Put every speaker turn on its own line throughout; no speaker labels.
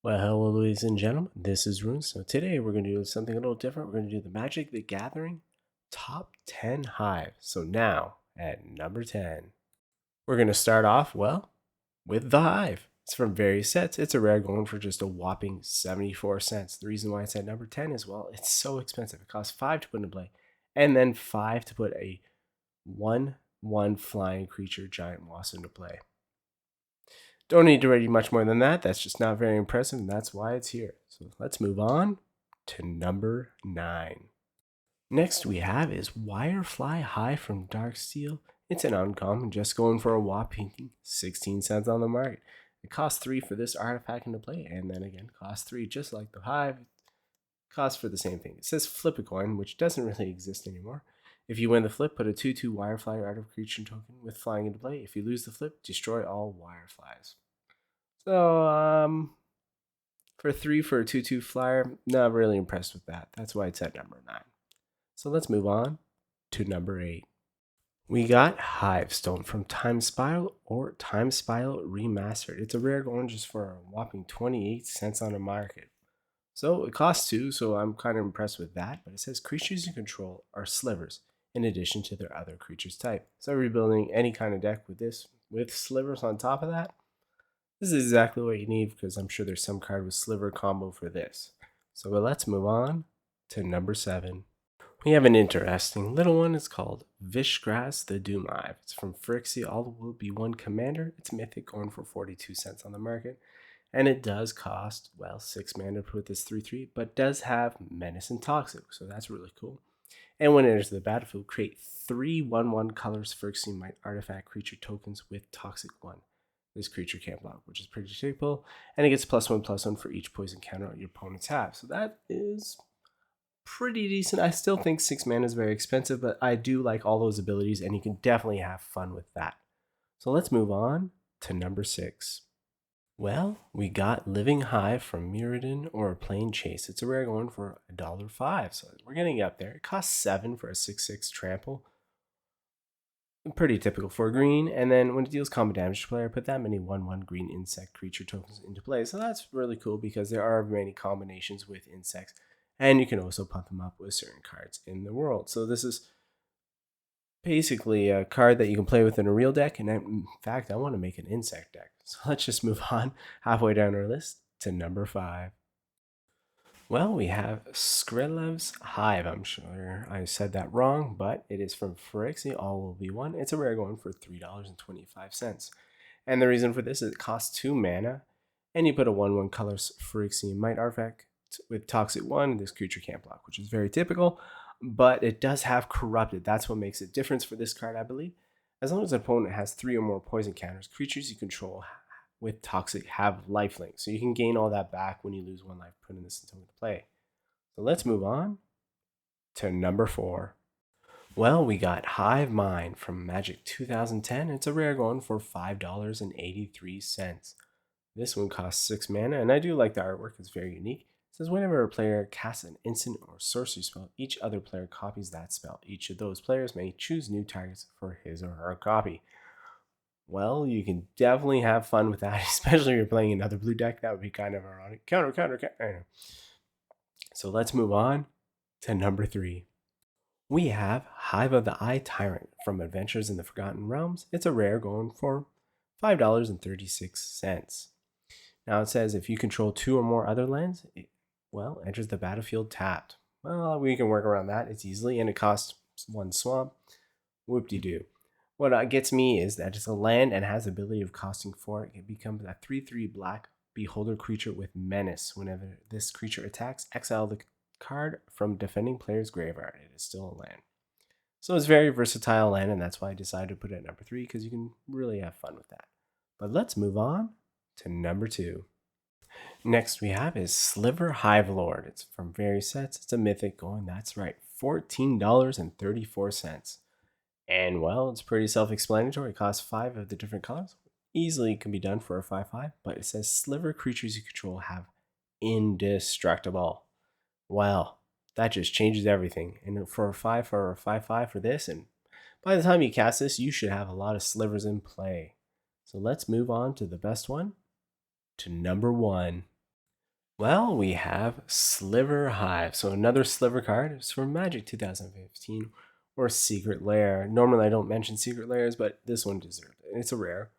Well, hello, ladies and gentlemen. This is Rune. So today we're going to do something a little different. We're going to do the Magic the Gathering top 10 hives. So now at number 10, we're going to start off, well, with the Hive. It's from various sets. It's a rare going for just a whopping 74 cents. The reason why it's at number 10 is, well, it's so expensive. It costs 5 to put into play, and then 5 to put a 1/1 flying creature giant wasp into play. Don't need to read much more than that. That's just not very impressive, and that's why it's here. So let's move on to number 9. Next we have is Wirefly Hive from Darksteel. It's an uncommon, just going for a whopping 16 cents on the market. It costs 3 for this artifact into play, and then again costs 3, just like the Hive. Costs for the same thing. It says flip a coin, which doesn't really exist anymore. If you win the flip, put a 2/2 Wirefly art of creature token with flying into play. If you lose the flip, destroy all Wireflies. So, for 3 for a 2/2 flyer, not really impressed with that. That's why it's at number 9. So let's move on to number 8. We got Hive Stone from Time Spiral or Time Spiral Remastered. It's a rare going just for a whopping 28 cents on the market. So it costs 2, so I'm kind of impressed with that. But it says creatures you control are slivers in addition to their other creatures type. So rebuilding any kind of deck with this, with slivers on top of that, this is exactly what you need, because I'm sure there's some card with sliver combo for this. So let's move on to number 7. We have an interesting little one. It's called Vishgrass the Doom Hive. It's from Phyrexian. All will be one commander. It's Mythicorn for 42 cents on the market. And it does cost, well, 6 mana to put this 3/3, but does have Menace and Toxic, so that's really cool. And when it enters the battlefield, create 3 1/1 colors Phyrexian Might artifact creature tokens with Toxic 1. This creature can't block, which is pretty typical, and it gets +1/+1 for each poison counter your opponents have. So that is pretty decent. I still think 6 mana is very expensive, but I do like all those abilities, and you can definitely have fun with that. So let's move on to number 6. Well, we got Living Hive from Mirrodin or Plain Chase. It's a rare going for $1.05, so we're getting up there. It costs 7 for a 6/6 trample. Pretty typical for green, and then when it deals combat damage to player, put that many 1/1 green insect creature tokens into play. So that's really cool because there are many combinations with insects, and you can also pump them up with certain cards in the world. So this is basically a card that you can play with in a real deck, and in fact, I want to make an insect deck. So let's just move on halfway down our list to number 5. Well, we have Skrillex Hive. I'm sure I said that wrong, but it is from Phyrexian. All will be one. It's a rare going for $3.25. And the reason for this is it costs 2 mana, and you put a 1/1 colors Phyrexian Might artifact with Toxic 1, and this creature can't block, which is very typical, but it does have Corrupted. That's what makes a difference for this card, I believe. As long as an opponent has 3 or more poison counters, creatures you control with Toxic have lifelink, so you can gain all that back when you lose 1 life putting this into play. So let's move on to number 4. Well, we got Hive Mind from Magic 2010. It's a rare going for $5.83. This one costs 6 mana, and I do like the artwork. It's very unique. It says whenever a player casts an instant or sorcery spell, each other player copies that spell. Each of those players may choose new targets for his or her copy. Well, you can definitely have fun with that, especially if you're playing another blue deck. That would be kind of ironic. Counter. So let's move on to number 3. We have Hive of the Eye Tyrant from Adventures in the Forgotten Realms. It's a rare going for $5.36. Now it says if you control 2 or more other lands, it, well, enters the battlefield tapped. Well, we can work around that. It's easily, and it costs 1 swamp. Whoop-de-doo. What gets me is that it's a land and has the ability of costing 4. It becomes a 3/3 black beholder creature with menace. Whenever this creature attacks, exile the card from defending player's graveyard. It is still a land. So it's very versatile land, and that's why I decided to put it at number 3, because you can really have fun with that. But let's move on to number 2. Next we have is Sliver Hive Lord. It's from various sets. It's a mythic going, that's right, $14.34. And well, it's pretty self-explanatory. It costs 5 of the different colors. Easily can be done for a 5/5, but it says sliver creatures you control have indestructible. Well, that just changes everything. And for a 5/5 for this, and by the time you cast this, you should have a lot of slivers in play. So let's move on to the best one, to number 1. Well, we have Sliver Hive. So another Sliver card is from Magic 2015 or Secret Lair. Normally I don't mention Secret Lairs, but this one deserved it. It's a rare.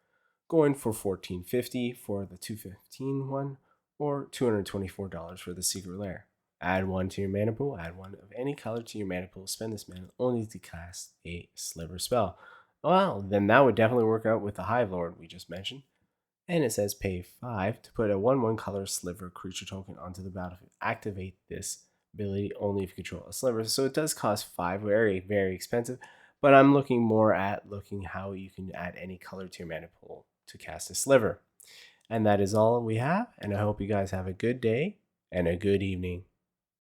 Going for $14.50 for the 215 one or $224 for the Secret Lair. Add one to your mana pool, add one of any color to your mana pool, spend this mana only to cast a Sliver spell. Well, then that would definitely work out with the Hive Lord we just mentioned. And it says pay 5 to put a 1/1 color sliver creature token onto the battlefield. Activate this ability only if you control a sliver. So it does cost 5, very, very expensive. But I'm looking more at how you can add any color to your mana pool to cast a sliver. And that is all we have. And I hope you guys have a good day and a good evening.